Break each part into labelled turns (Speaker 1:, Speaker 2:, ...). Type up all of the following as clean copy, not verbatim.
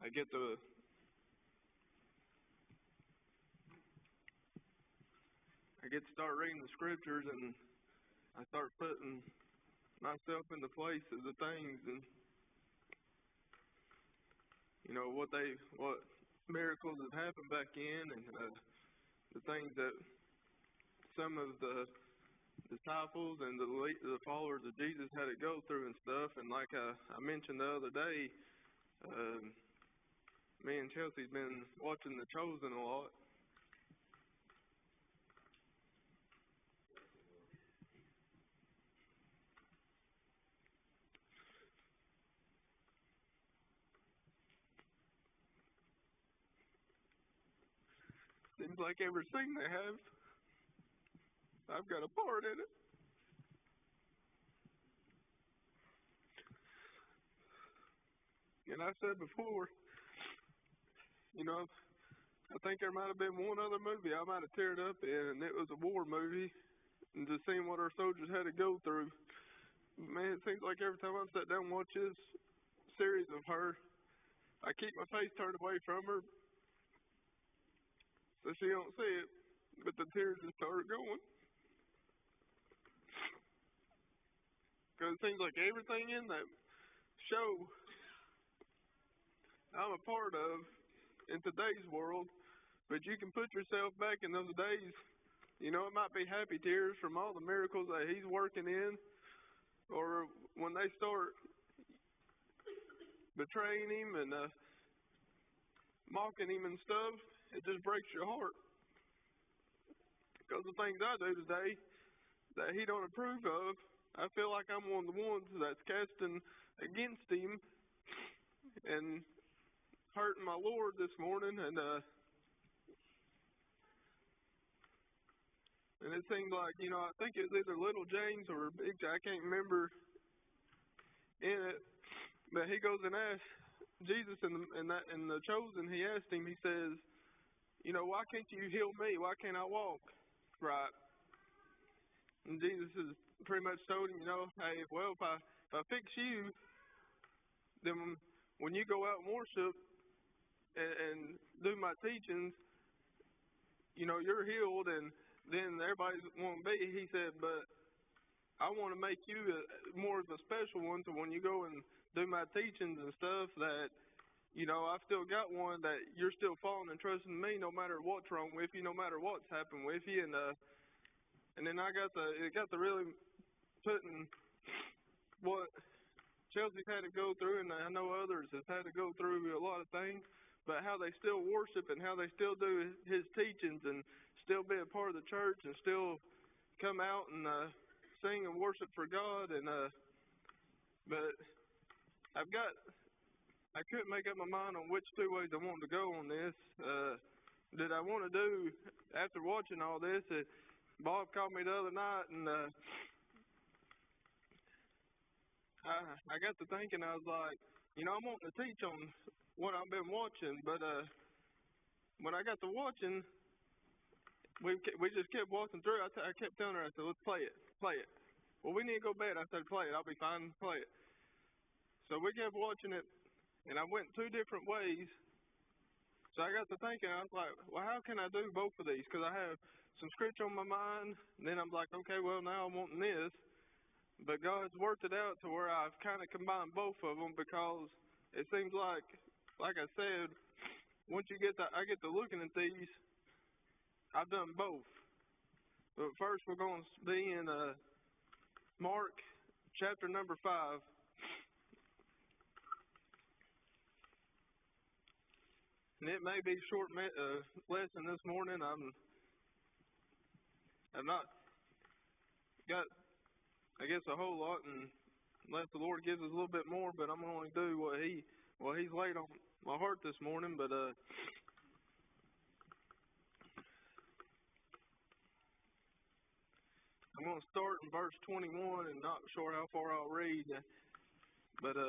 Speaker 1: I get to start reading the scriptures, and I start putting myself in the place of the things, and what miracles have happened back in, and the things that some of the disciples and the followers of Jesus had to go through and stuff. And like I mentioned the other day, me and Chelsea's been watching The Chosen a lot. Seems like everything they have, I've got a part in it. And I said before, I think there might have been one other movie I might have teared up in, and it was a war movie, and just seeing what our soldiers had to go through. Man, it seems like every time I sit down and watch this series of her, I keep my face turned away from her so she don't see it, but the tears just start going. Because it seems like everything in that show I'm a part of in today's world, but you can put yourself back in those days. It might be happy tears from all the miracles that he's working in, or when they start betraying him and mocking him and stuff, it just breaks your heart. Because the things I do today that he don't approve of, I feel like I'm one of the ones that's casting against him and hurting my Lord this morning, and it seems like, I think it was either little James or big, I can't remember in it, but he goes and asks Jesus in the Chosen, he asked him, he says, why can't you heal me? Why can't I walk right? And Jesus has pretty much told him, hey, well, if I fix you, then when you go out and worship and do my teachings, you're healed, and then everybody's want to be. He said, but I want to make you more of a special one, so when you go and do my teachings and stuff, that I've still got one that you're still following and trusting me, no matter what's wrong with you, no matter what's happened with you, and then it got to really putting what Chelsea's had to go through, and I know others have had to go through a lot of things, but how they still worship and how they still do his teachings and still be a part of the church and still come out and sing and worship for God, and but I couldn't make up my mind on which two ways I wanted to go on this. Did I want to do, after watching all this, Bob called me the other night, and I got to thinking, I was like, I'm wanting to teach on what I've been watching, but when I got to watching, we just kept walking through. I kept telling her, I said, let's play it. Well, we need to go to bed. I said, play it. I'll be fine. Play it. So we kept watching it, and I went two different ways. So I got to thinking, I was like, well, how can I do both of these? Because I have some scripture on my mind, and then I'm like, okay, well, now I'm wanting this. But God's worked it out to where I've kind of combined both of them, because it seems like I said, once I get to looking at these, I've done both. But first we're going to be in Mark chapter number 5. And it may be a short lesson this morning. I've not got, I guess, a whole lot, and unless the Lord gives us a little bit more, but I'm going to do what He's laid on my heart this morning. But I'm going to start in verse 21, and not sure how far I'll read, but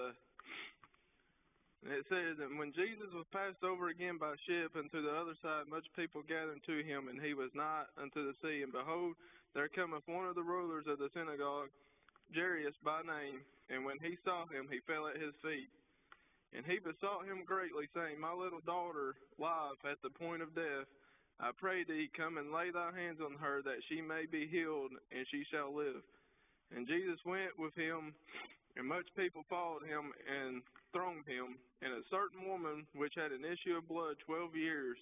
Speaker 1: it says, and when Jesus was passed over again by ship unto the other side, much people gathered to him, and he was nigh unto the sea. And behold, there cometh one of the rulers of the synagogue, Jairus by name, and when he saw him, he fell at his feet, And he besought him greatly, saying, My little daughter lieth at the point of death. I pray thee, come and lay thy hands on her, that she may be healed, and she shall live. And Jesus went with him, and much people followed him and thronged him. And a certain woman, which had an issue of blood 12 years,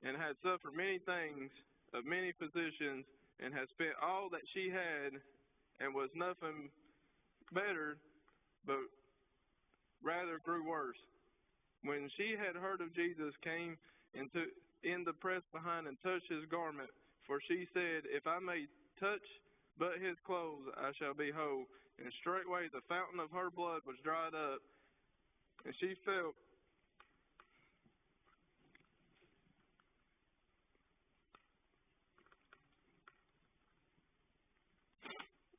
Speaker 1: and had suffered many things of many physicians, and had spent all that she had, and was nothing better, but rather grew worse. When she had heard of Jesus, came in the press behind and touched his garment. For she said, If I may touch but his clothes, I shall be whole. And straightway the fountain of her blood was dried up, and she felt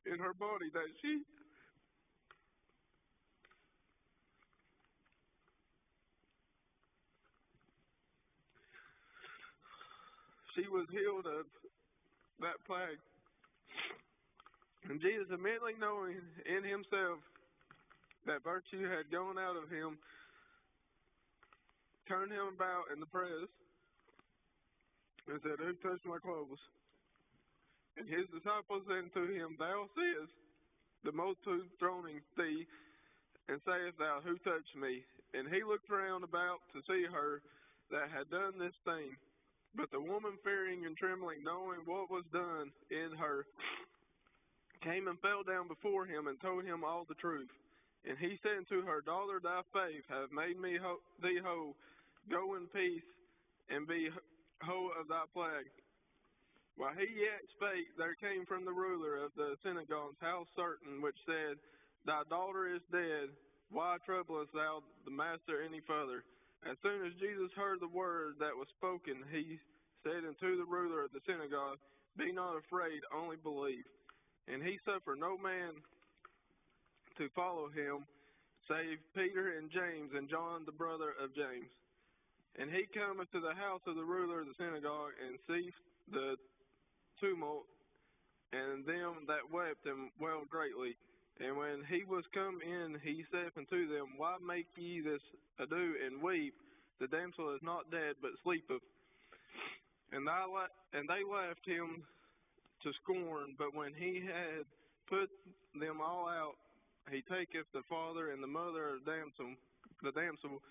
Speaker 1: in her body that she was healed of that plague. And Jesus, immediately knowing in himself that virtue had gone out of him, turned him about in the press and said, Who touched my clothes? And his disciples said unto him, Thou seest the multitude thronging thee, and sayest thou, Who touched me? And he looked round about to see her that had done this thing. But the woman, fearing and trembling, knowing what was done in her, came and fell down before him and told him all the truth. And he said unto her, Daughter, thy faith hath made thee whole. Go in peace, and be whole of thy plague. While he yet spake, there came from the ruler of the synagogue's house certain, which said, Thy daughter is dead. Why troublest thou the master any further? As soon as Jesus heard the word that was spoken, he said unto the ruler of the synagogue, Be not afraid, only believe. And he suffered no man to follow him, save Peter and James and John the brother of James. And he cometh to the house of the ruler of the synagogue, and seeth the tumult, and them that wept and wailed greatly. And when he was come in, he saith unto them, Why make ye this ado and weep? The damsel is not dead, but sleepeth. And they laughed him to scorn. But when he had put them all out, he taketh the father and the mother of the damsel,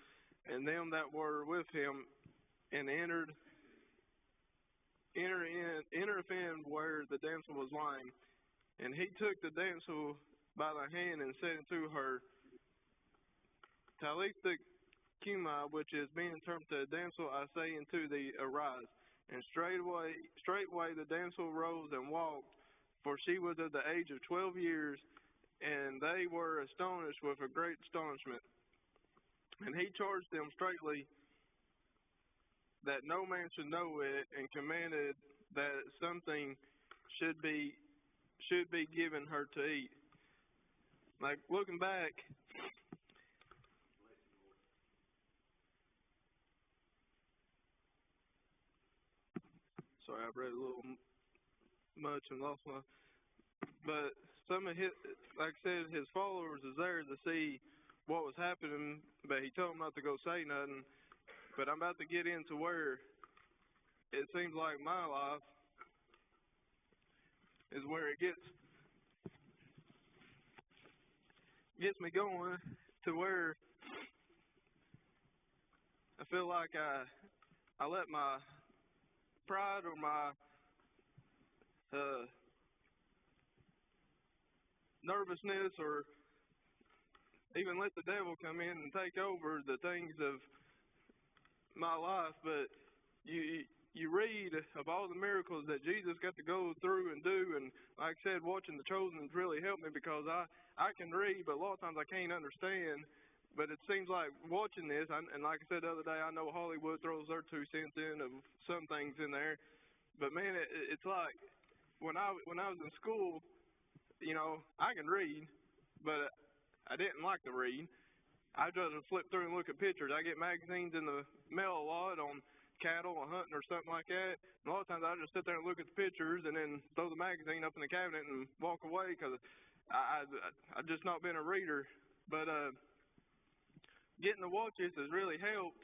Speaker 1: and them that were with him, and entered in where the damsel was lying. And he took the damsel by the hand and said unto her, Talitha cumi, which is being interpreted, Damsel, I say unto thee, arise. And straightway the damsel rose and walked, for she was of the age of 12 years, and they were astonished with a great astonishment. And he charged them straitly that no man should know it, and commanded that something should be given her to eat. Like, looking back, sorry, I've read a little much and lost my, but some of his, like I said, his followers is there to see what was happening, but he told them not to go say nothing. But I'm about to get into where it seems like my life is where it gets me going to where I feel like I let my pride or my nervousness or even let the devil come in and take over the things of my life. But you read of all the miracles that Jesus got to go through and do, and like I said, watching The Chosen has really helped me, because I can read, but a lot of times I can't understand. But it seems like watching this, and like I said the other day, I know Hollywood throws their 2 cents in of some things in there, but man, it's like when I was in school, you know, I can read, but I didn't like to read. I just flip through and look at pictures. I get magazines in the mail a lot on cattle or hunting or something like that. And a lot of times I just sit there and look at the pictures and then throw the magazine up in the cabinet and walk away, because I just not been a reader. But getting to watch this has really helped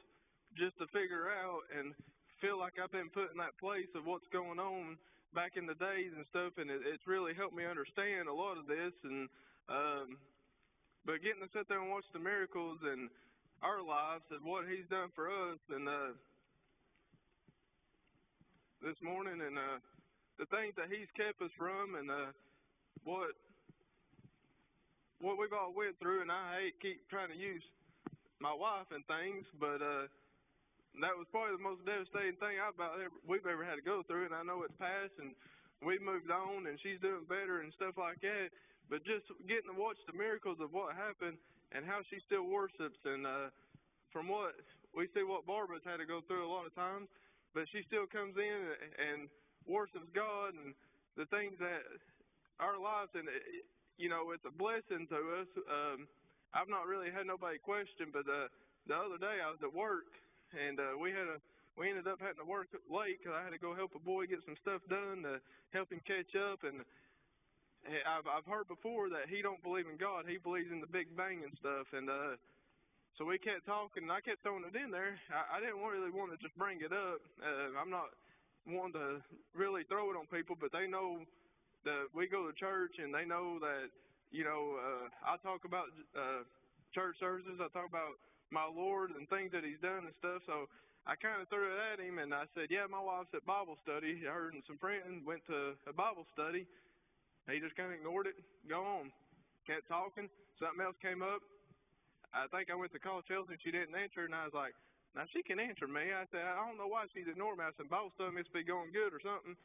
Speaker 1: just to figure out and feel like I've been put in that place of what's going on back in the days and stuff, and it's really helped me understand a lot of this. And but getting to sit there and watch the miracles in our lives and what He's done for us, and this morning, and the things that He's kept us from, and what we've all went through. And I keep trying to use my wife and things, but that was probably the most devastating thing we've ever had to go through. And I know it's past, and we've moved on, and she's doing better and stuff like that. But just getting to watch the miracles of what happened and how she still worships, and from what we see, what Barbara's had to go through a lot of times, but she still comes in and worships God and the things that our lives, and it's a blessing to us. I've not really had nobody question, but the other day I was at work, and we ended up having to work late because I had to go help a boy get some stuff done to help him catch up. And I've heard before that he don't believe in God. He believes in the Big Bang and stuff. And so we kept talking, and I kept throwing it in there. I didn't really want to just bring it up. I'm not wanting to really throw it on people, but they know that we go to church, and they know that, I talk about church services. I talk about my Lord and things that He's done and stuff. So I kind of threw it at him, and I said, yeah, my wife's at Bible study. I heard some friends went to a Bible study. He just kind of ignored it, go on, kept talking. Something else came up. I think I went to call Chelsea, and she didn't answer, and I was like, now she can answer me. I said, I don't know why she's ignoring me. I said, Bible study must be going good or something.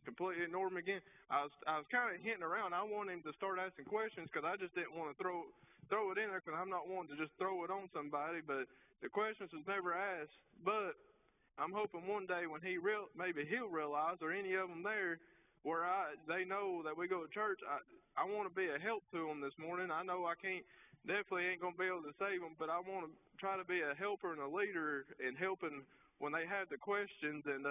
Speaker 1: Completely ignored me again. I was kind of hinting around. I wanted him to start asking questions because I just didn't want to throw it in there because I'm not wanting to just throw it on somebody. But the questions was never asked. But I'm hoping one day when maybe he'll realize, or any of them there, where they know that we go to church. I want to be a help to them this morning. I know I definitely ain't going to be able to save them, but I want to try to be a helper and a leader in helping when they have the questions. And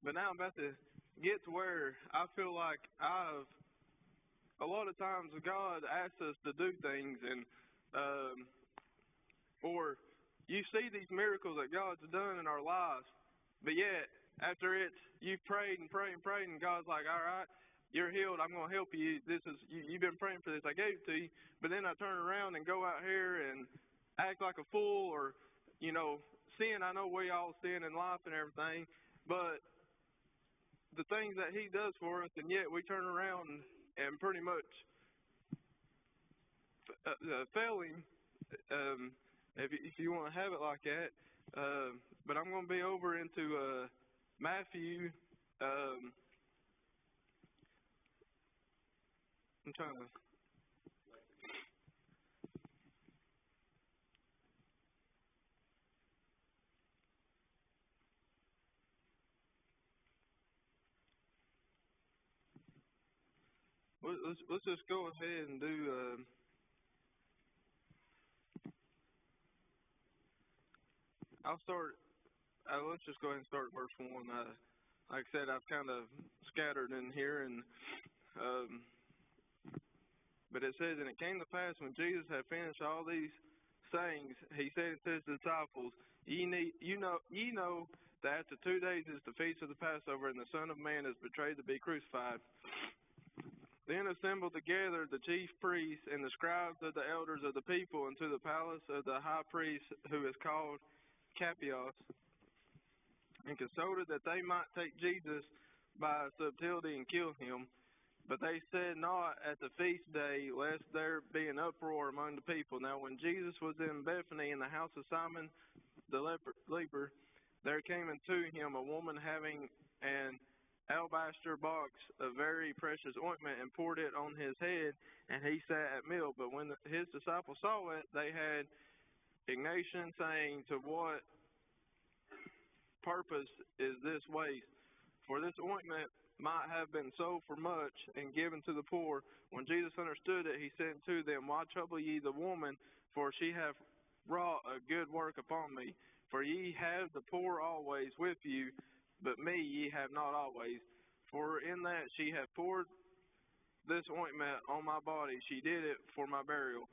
Speaker 1: but now I'm about to get to where I feel like a lot of times God asks us to do things, and or you see these miracles that God's done in our lives, but yet after you've prayed and prayed and prayed, and God's like, all right, you're healed. I'm going to help you. You've been praying for this. I gave it to you. But then I turn around and go out here and act like a fool, or, sin. I know we all sin in life and everything, but the things that He does for us, and yet we turn around and pretty much fail Him, if you want to have it like that. But I'm going to be over into Matthew. I'm trying to. Let's just go ahead and do. I'll start. Let's just go ahead and start verse 1. Like I said, I've kind of scattered in here, and but it says, and it came to pass when Jesus had finished all these sayings, He said to His disciples, Ye know that after 2 days is the feast of the Passover, and the Son of Man is betrayed to be crucified. Then assembled together the chief priests and the scribes of the elders of the people into the palace of the high priest, who is called Caiaphas, and consulted that they might take Jesus by subtlety and kill Him. But they said not at the feast day, lest there be an uproar among the people. Now when Jesus was in Bethany in the house of Simon the leper, there came unto Him a woman having an alabaster box of very precious ointment, and poured it on His head, and He sat at meal. But when His disciples saw it, they had indignation, saying, To what purpose is this waste? For this ointment might have been sold for much and given to the poor. When Jesus understood it, He said to them, Why trouble ye the woman? For she hath wrought a good work upon me. For ye have the poor always with you, but me ye have not always. For in that she hath poured this ointment on my body, she did it for my burial.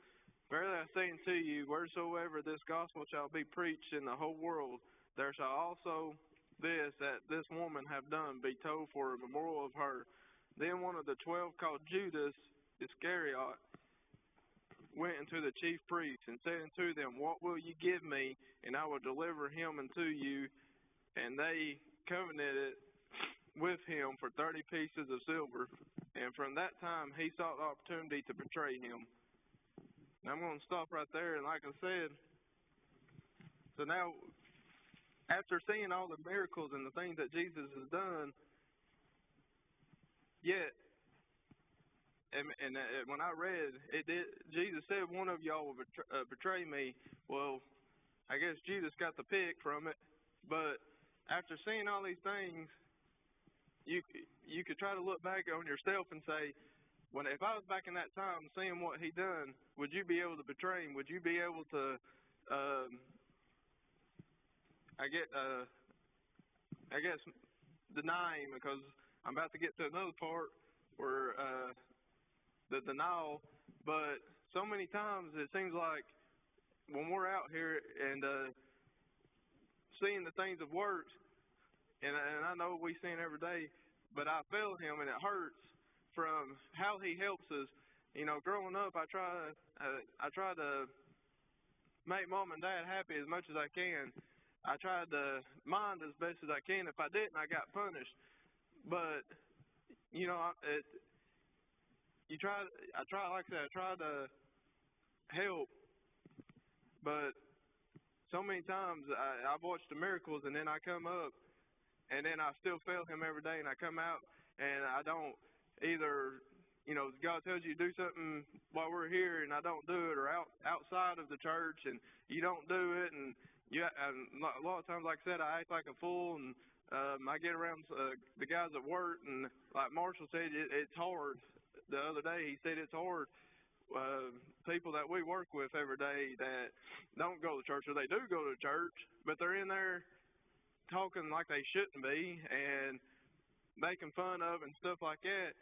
Speaker 1: Verily I say unto you, wheresoever this gospel shall be preached in the whole world, there shall also this that this woman have done be told for a memorial of her. Then one of the 12, called Judas Iscariot, went unto the chief priests, and said unto them, What will ye give me, and I will deliver him unto you? And they covenanted with him for 30 pieces of silver. And from that time he sought the opportunity to betray him. Now I'm going to stop right there, and like I said, so now, after seeing all the miracles and the things that Jesus has done, yet, and when I read, Jesus said one of y'all will betray me. Well, I guess Judas got the pick from it, but after seeing all these things, you could try to look back on yourself and say, if I was back in that time seeing what he done, would you be able to betray him? Would you be able to, I guess, deny him? Because I'm about to get to another part where the denial. But so many times it seems like when we're out here and seeing the things of works, and I know we see it every day, but I feel him and it hurts from how he helps us. You know, growing up, I try to make mom and dad happy as much as I can. I tried to mind as best as I can. If I didn't, I got punished. But you know, I try to help, but so many times I've watched the miracles, and then I come up, and then I still fail him every day, and I come out, and I don't either. You know, God tells you to do something while we're here, and I don't do it, or outside of the church, and you don't do it, and a lot of times, like I said, I act like a fool, and I get around the guys at work, and like Marshall said, it's hard. The other day, he said it's hard. People that we work with every day that don't go to church, or they do go to church, but they're in there talking like they shouldn't be, and making fun of and stuff like that.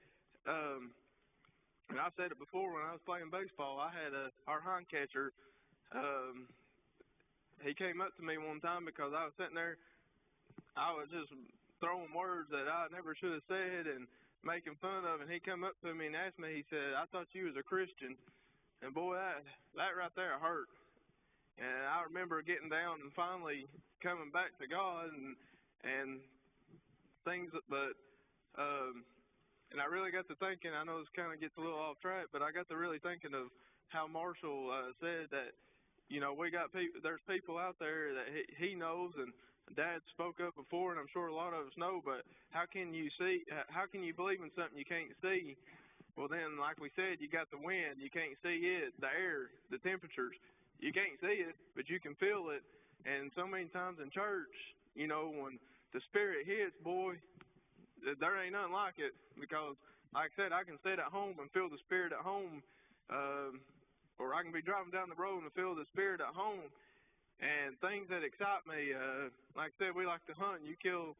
Speaker 1: And I said it before when I was playing baseball. I had our hind catcher. He came up to me one time because I was sitting there. I was just throwing words that I never should have said and making fun of. And he come up to me and asked me. He said, "I thought you was a Christian." And boy, that right there hurt. And I remember getting down and finally coming back to God and things. But and I really got to thinking, I know this kind of gets a little off track, but I got to really thinking of how Marshall said that, you know, there's people out there that he knows, and Dad spoke up before, and I'm sure a lot of us know, but how can you believe in something you can't see? Well, then, like we said, you got the wind, you can't see it, the air, the temperatures. You can't see it, but you can feel it. And so many times in church, you know, when the Spirit hits, boy, there ain't nothing like it, because, like I said, I can sit at home and feel the Spirit at home, or I can be driving down the road and feel the Spirit at home, and things that excite me. Like I said, we like to hunt. You kill,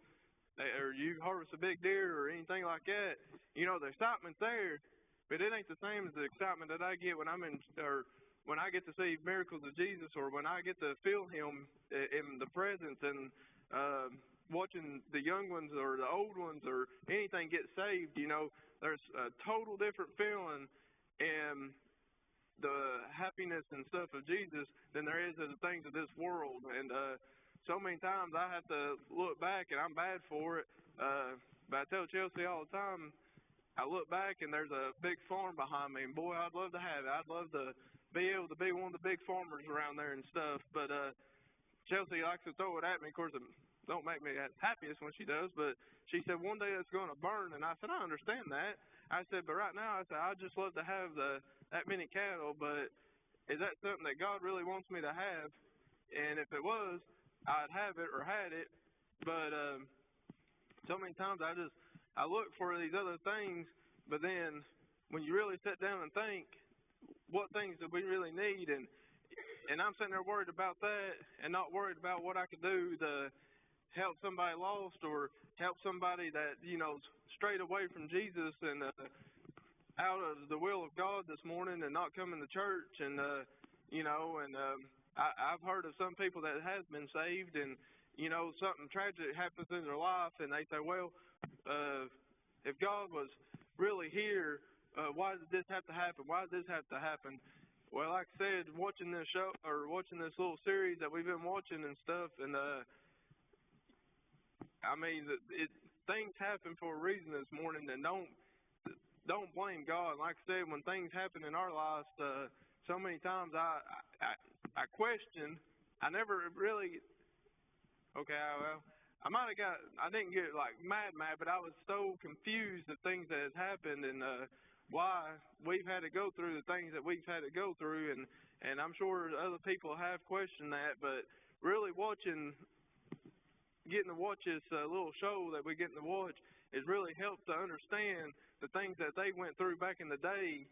Speaker 1: or you harvest a big deer or anything like that. You know, the excitement's there, but it ain't the same as the excitement that I get when when I get to see miracles of Jesus, or when I get to feel Him in the presence, and watching the young ones or the old ones or anything get saved. You know, there's a total different feeling in the happiness and stuff of Jesus than there is in the things of this world. And so many times I have to look back, and I'm bad for it, but I tell Chelsea all the time, I look back and there's a big farm behind me, and boy, I'd love to have it. I'd love to be able to be one of the big farmers around there and stuff. But Chelsea likes to throw it at me. Of course, it don't make me happiest when she does, but she said one day it's going to burn, and I said, I understand that. I said, but right now, I said, I'd just love to have that many cattle, but is that something that God really wants me to have? And if it was, I'd have it or had it. But so many times I look for these other things, but then when you really sit down and think, what things do we really need? And I'm sitting there worried about that, and not worried about what I could do to help somebody lost, or help somebody that, you know, strayed away from Jesus and out of the will of God this morning, and not coming to church. And And I've heard of some people that has been saved, and something tragic happens in their life, and they say, well, if God was really here, why did this have to happen? Why did this have to happen? Well, like I said, watching this show or watching this little series that we've been watching and stuff, and I mean, things happen for a reason this morning, and don't blame God. Like I said, when things happen in our lives, so many times I question. I never really. Okay, well, I didn't get like mad, but I was so confused at things that had happened and why we've had to go through the things that we've had to go through, and I'm sure other people have questioned that, but really getting to watch this little show that we're getting to watch has really helped to understand the things that they went through back in the day.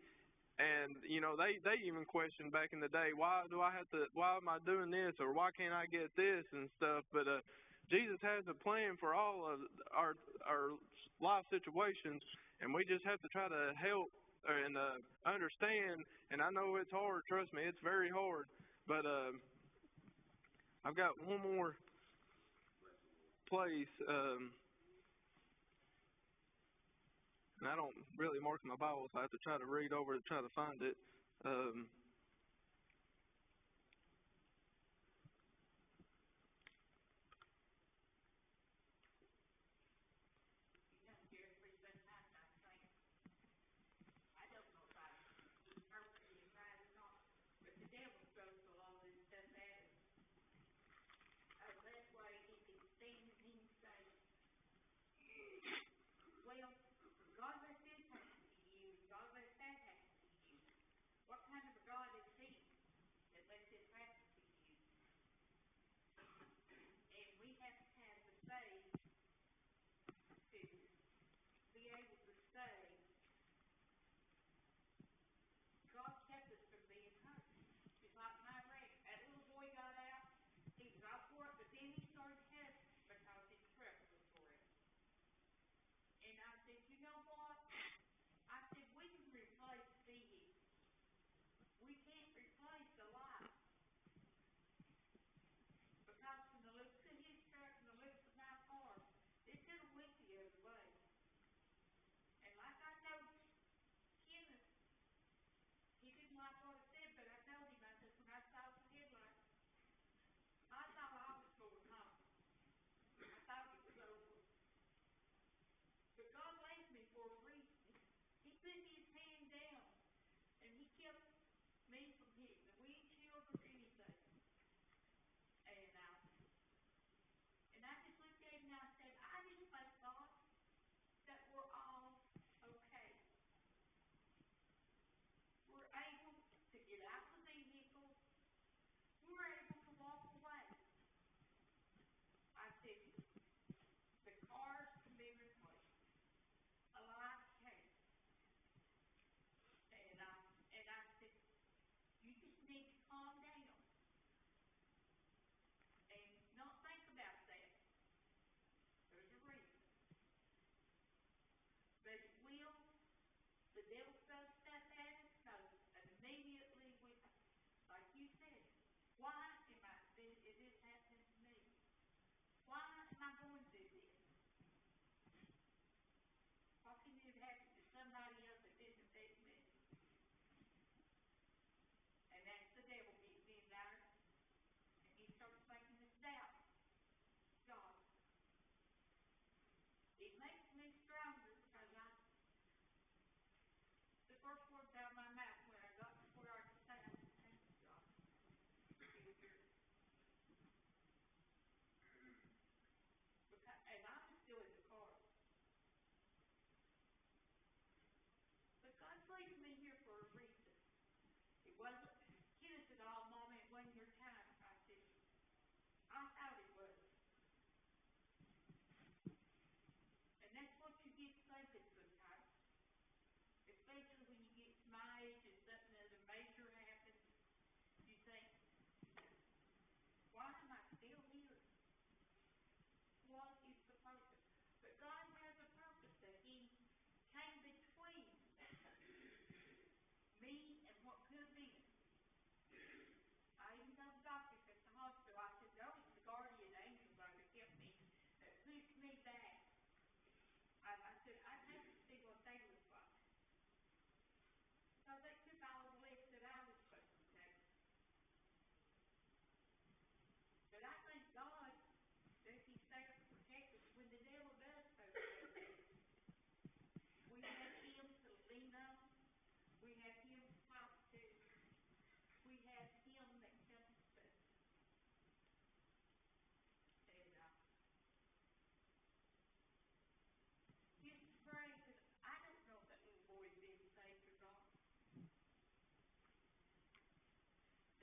Speaker 1: And they even questioned back in the day, why am I doing this, or why can't I get this and stuff. But Jesus has a plan for all of our life situations, and we just have to try to help and understand. And I know it's hard, trust me, it's very hard. But I've got one more place, and I don't really mark my Bible, so I have to try to read over to try to find it.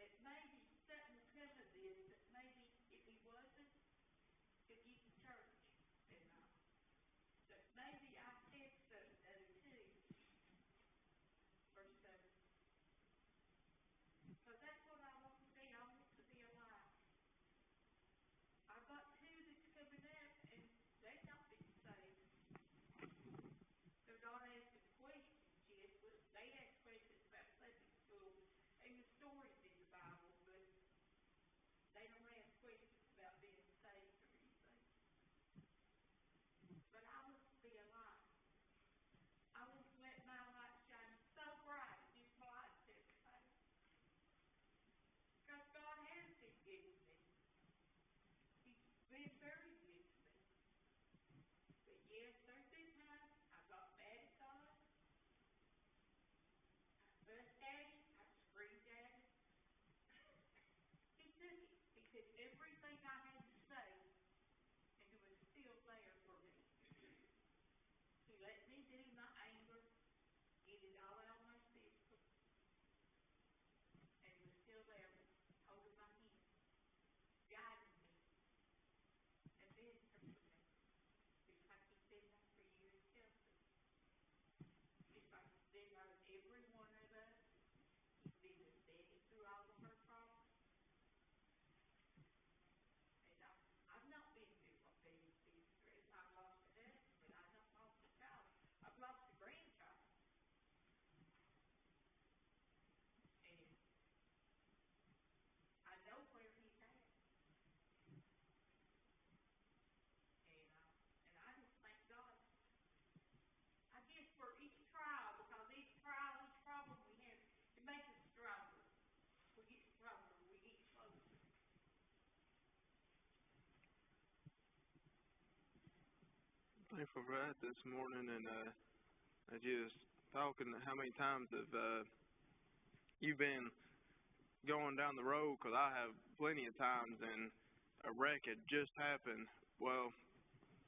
Speaker 2: that maybe something will come of this, that maybe if he wasn't, he'll get to church and not. That maybe I said something other too, or something. Because that's what I want to be. I want to be alive. I've got two that's coming up, and they've not been saved. They're not asking questions yet, but they ask questions about Sunday school and the stories in the Bible, but they don't ask questions about being saved or anything. But I want to be alive. I want to let my light shine so bright, just like everything. Because God has been good to me. He's been very good to me. But yes, there's been times I got mad at God. I fussed at Him. I screamed at Him. He took it. He took everything I had to say, and it was still there for me. He let me do my anger, get it all out of my system, and it was still there, holding my hand, guiding me, and ministering to me. Just like He's been there for you and Chelsea. Just like He's been there with every one of us. He's been with Betty through all of her problems. And I've not been through what Betty's been through. I've lost a husband, but I've not lost a child. I've lost a grandchild. And I know where He's at. And I just thank God. I guess for each trial, because each trial, each problem we have, it makes us stronger. We get stronger. We get closer.
Speaker 1: Thankful for that this morning, and I just talking how many times have you been going down the road? Because I have plenty of times, and a wreck had just happened. Well,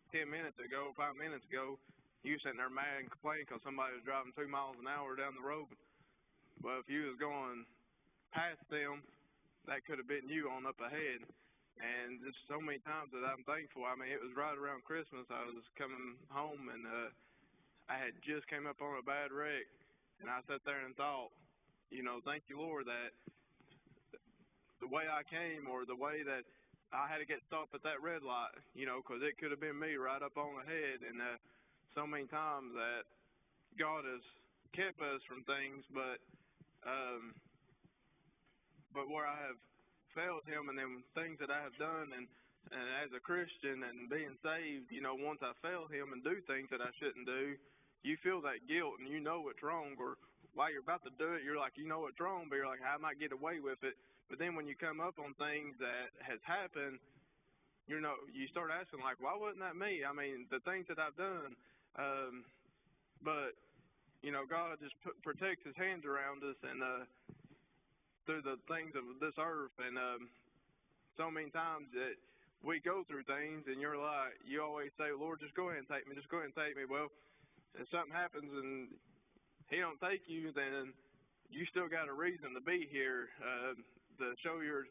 Speaker 1: 10 minutes ago, 5 minutes ago, you sitting there mad and complaining because somebody was driving 2 miles an hour down the road. Well, if you was going past them, that could have been you on up ahead. And just so many times that I'm thankful. I mean, it was right around Christmas. I was coming home, and I had just came up on a bad wreck, and I sat there and thought, thank you, Lord, that the way I came or the way that I had to get stopped at that red light, because it could have been me right up on ahead. And so many times that God has kept us from things, but where I have failed Him, and then things that I have done, and as a Christian and being saved, once I fail Him and do things that I shouldn't do, you feel that guilt and you know it's wrong, or while you're about to do it, you're like, you know it's wrong, but you're like, I might get away with it. But then when you come up on things that has happened, you start asking like, why wasn't that me? I mean, the things that I've done, but God just protects His hands around us and through the things of this earth, and so many times that we go through things, and you always say, Lord, just go ahead and take me, just go ahead and take me. Well, if something happens and He don't take you, then you still got a reason to be here, to show your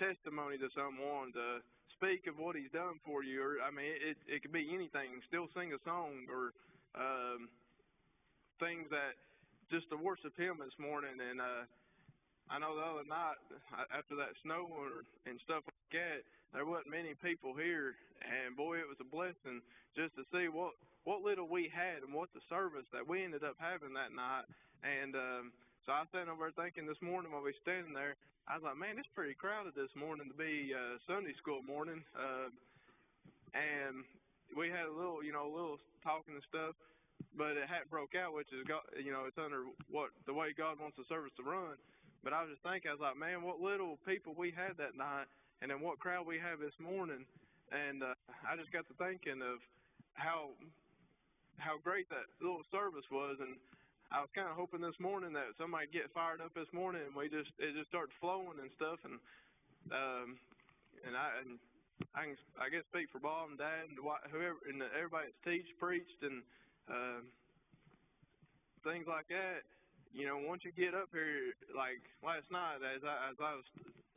Speaker 1: testimony to someone, to speak of what He's done for you. Or I mean, it could be anything. Still sing a song, or things that just to worship Him this morning. And I know the other night after that snow and stuff like that, there wasn't many people here, and boy, it was a blessing just to see what little we had and what the service that we ended up having that night. And so I was standing over there thinking this morning while we were standing there, I was like, man, it's pretty crowded this morning to be Sunday school morning. And we had a little talking and stuff, but it hadn't broke out, which is it's under the way God wants the service to run. But I was just thinking, I was like, man, what little people we had that night, and then what crowd we have this morning. And I just got to thinking of how great that little service was. And I was kind of hoping this morning that somebody get fired up this morning, and it just started flowing and stuff. And I guess speak for Bob and Dad and whoever and everybody that's preached, and things like that. you know, once you get up here, like last night, as I was,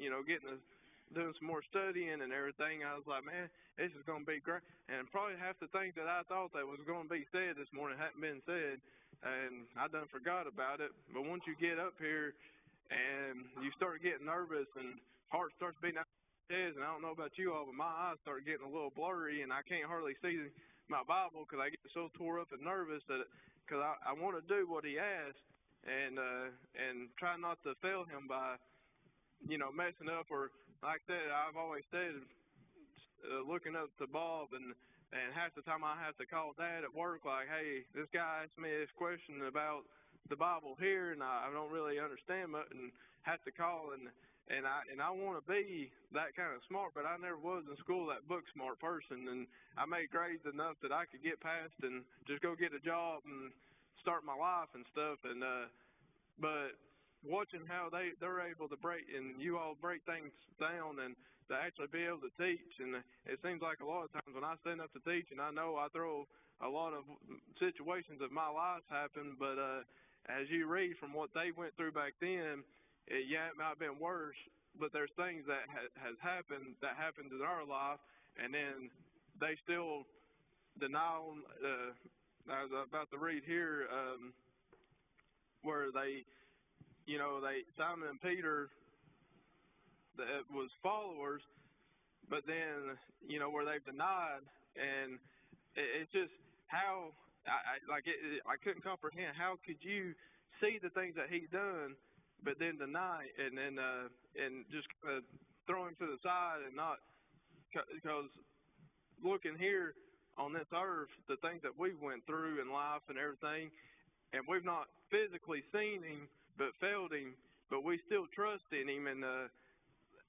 Speaker 1: you know, doing some more studying and everything, I was like, man, this is gonna be great. And probably half the things that I thought that was gonna be said this morning hadn't been said, and I done forgot about it. But once you get up here and you start getting nervous and heart starts beating out your chest, and I don't know about you all, but my eyes start getting a little blurry and I can't hardly see my Bible because I get so tore up and nervous that because I want to do what he asked and try not to fail him by, you know, messing up, or like I said, I've always said, looking up to Bob, and half the time I have to call Dad at work, like, hey, this guy asked me this question about the Bible here, and I don't really understand much, and have to call, and I want to be that kind of smart, but I never was in school that book smart person, and I made grades enough that I could get past and just go get a job and start my life and stuff, and but watching how they're able to break, and you all break things down, and to actually be able to teach, and it seems like a lot of times when I stand up to teach, and I know I throw a lot of situations of my life happen, but as you read from what they went through back then, it might have been worse, but there's things that has happened that happened in our life, and then they still deny them. I was about to read here where they, you know, Simon and Peter, that was followers, but then, you know, where they've denied, and it's just how I couldn't comprehend how could you see the things that he's done, but then deny, and then and just throw him to the side, and not, because looking here on this earth, the things that we went through in life and everything, and we've not physically seen him but felt him, but we still trust in him. And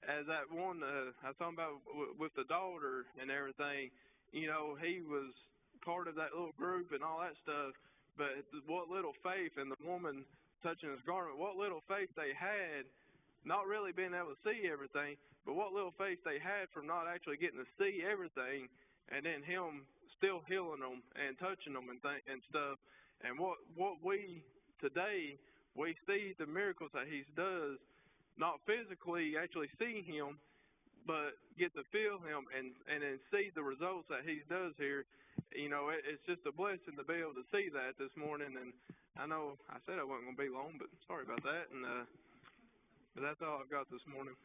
Speaker 1: as that one I was talking about with the daughter and everything, you know, he was part of that little group and all that stuff, but what little faith, and the woman touching his garment, what little faith they had, not really being able to see everything, but what little faith they had from not actually getting to see everything, and then him still healing them and touching them and stuff. And what we today, we see the miracles that he does, not physically actually see him, but get to feel him and then see the results that he does here. You know, it's just a blessing to be able to see that this morning. And I know I said I wasn't going to be long, but sorry about that. And but that's all I've got this morning.